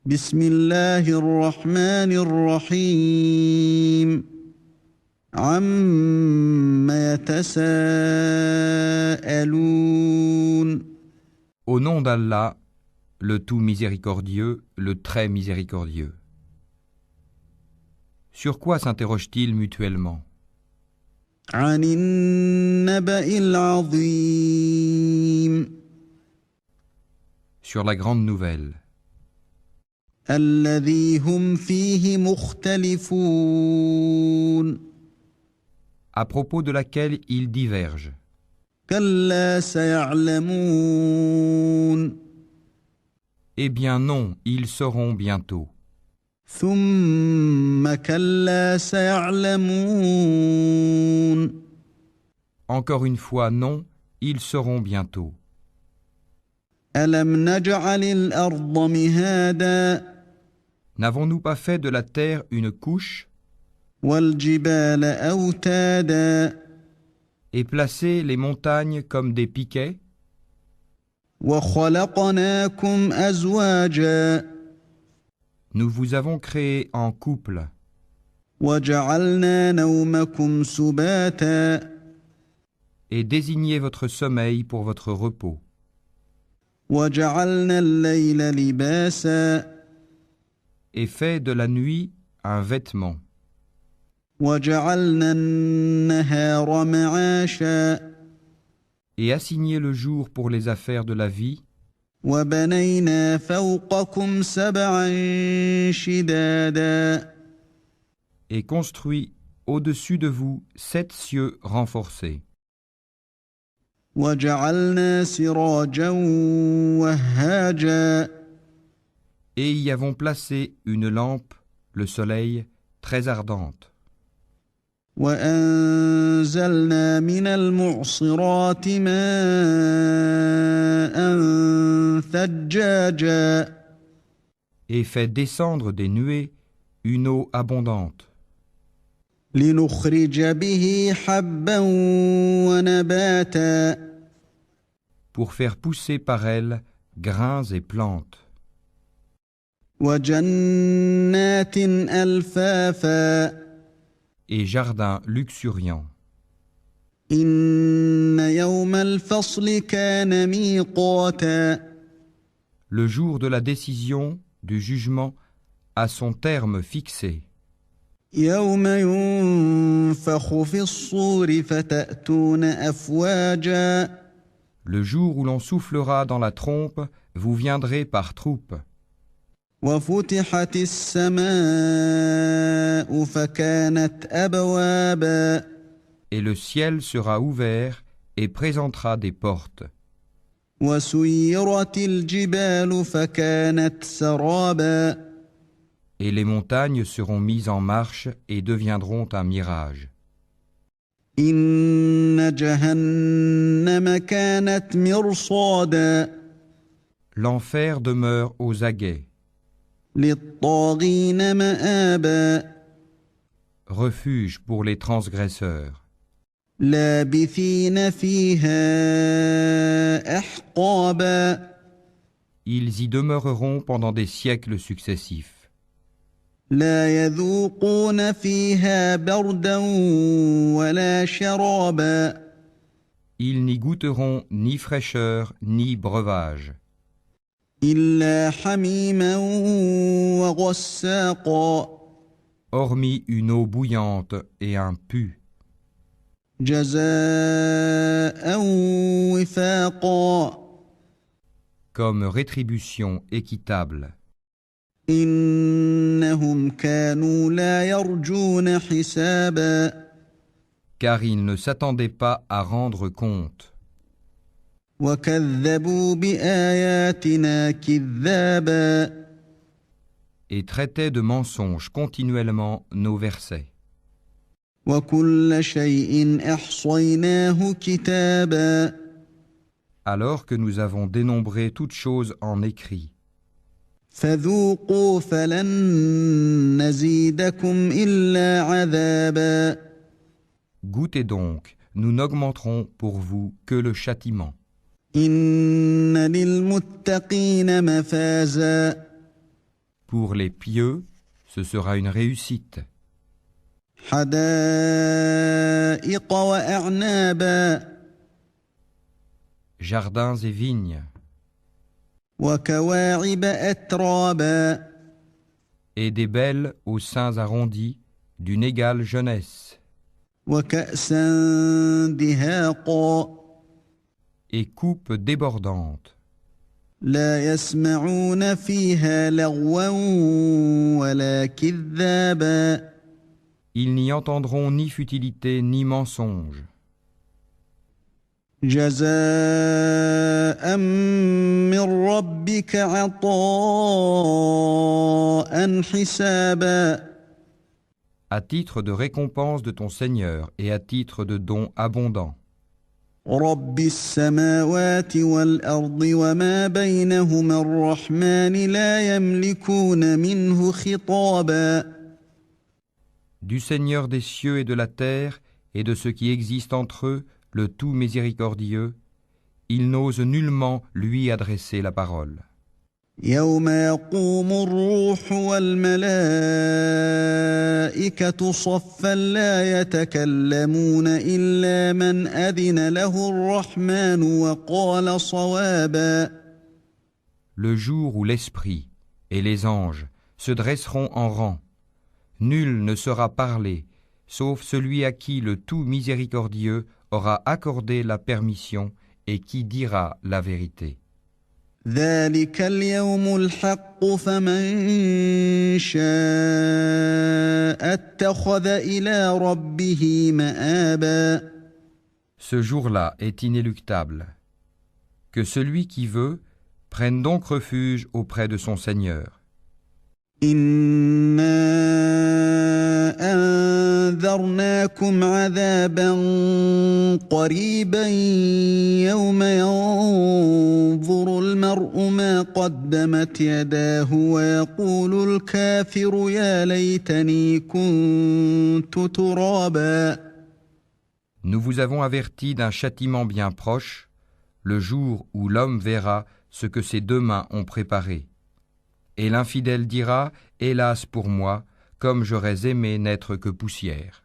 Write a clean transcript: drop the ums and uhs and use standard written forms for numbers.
بسم الله الرحمن الرحيم عم يتساءلون Au nom d'Allah, le tout miséricordieux, le très miséricordieux. Sur quoi s'interrogent-ils mutuellement? عن النبأ العظيم Sur la grande nouvelle, الذي هم فيه مختلفون à propos de laquelle ils divergent. كلا سيعلمون Eh bien non, ils sauront bientôt. ثم كلا سيعلمون Encore une fois, non, ils sauront bientôt. ألم نجعل الأرض مهادا N'avons-nous pas fait de la terre une couche والجبال أوتادا et placé les montagnes comme des piquets وخلقناكم أزواجا Nous vous avons créé en couple وجعلنا نومكم سباتا et désigné votre sommeil pour votre repos وجعلنا الليل لباسا et fait de la nuit un vêtement وجعلنا النهار معاشا et assigné le jour pour les affaires de la vie وبنينا فوقكم سبعا شدادا et construit au-dessus de vous 7 cieux renforcés وجعلنا سراجا وهاجا et y avons placé une lampe, le soleil, très ardente وأنزلنا من المعصرات ماء ثجاجا et fait descendre des nuées une eau abondante لنخرج به حبا ونباتا pour faire pousser par elle grains et plantes وجنات ألفافا et jardins luxuriants. إن يوم الفصل كان ميقاتا Le jour de la décision, du jugement, a son terme fixé. يوم ينفخ في الصور فتأتون أفواجا Le jour où l'on soufflera dans la trompe, vous viendrez par troupes. وفتحت السماء فكانت أبوابا Et le ciel sera ouvert et présentera des portes. وسيرت الجبال فكانت سرابا Et les montagnes seront mises en marche et deviendront un mirage. إن جهنم كانت مرصادا L'enfer demeure aux aguets, للطاغين مآبا refuge pour les transgresseurs. لابثين فيها أحقابا Ils y demeureront pendant des siècles successifs. لا يذوقون فيها بردا ولا شرابا Ils n'y goûteront ni fraîcheur ni breuvage, إلا حميما وغساقا hormis une eau bouillante et un pu, جزاء وفاقا comme rétribution équitable. إنهم كانوا لا يرجون حسابا Car ils ne s'attendaient pas à rendre compte, وكذبوا بآياتنا كذابا et traitaient de mensonges continuellement nos versets. وكل شيء أحصيناه كتابا Alors que nous avons dénombré toutes choses en écrit. فذوقوا فلن نزيدكم إلا عذابا Goûtez donc, nous n'augmenterons pour vous que le châtiment. إن للمتقين مفازا Pour les pieux, ce sera une réussite. حدائق وأعنابا Jardins et vignes, وكواعب أترابا et des belles aux seins arrondis, d'une égale jeunesse, وكأسا دهاقا et coupes débordantes. لا يسمعون فيها لغوا ولا كذابا Ils n'y entendront ni futilité ni mensonge. جزاء من ربك عطاء حسابا À titre de récompense de ton Seigneur et à titre de don abondant. رب السماوات والأرض وما بينهما الرحمن لا يملكون منه خطابا Du Seigneur des cieux et de la terre, et de ce qui existe entre eux, le tout miséricordieux, il n'ose nullement lui adresser la parole. يوم يقوم الروح والملائكة صفا لا يتكلمون إلا من أذن له الرحمن وقال صوابا Le jour où l'Esprit et les anges se dresseront en rang, nul ne sera parlé, sauf celui à qui le tout miséricordieux aura accordé la permission et qui dira la vérité. ذلك اليوم الحق فمن شاء اتخذ إلى ربه مآبا Ce jour-là est inéluctable. Que celui qui veut prenne donc refuge auprès de son Seigneur. إنا أنذرناكم عذابا قريبا يوم ينظر المرء ما قدمت يداه ويقول الكافر يا ليتني كنت ترابا Nous vous avons averti d'un châtiment bien proche, le jour où l'homme verra ce que ses deux mains ont préparé. Et l'infidèle dira « Hélas pour moi, comme j'aurais aimé n'être que poussière ».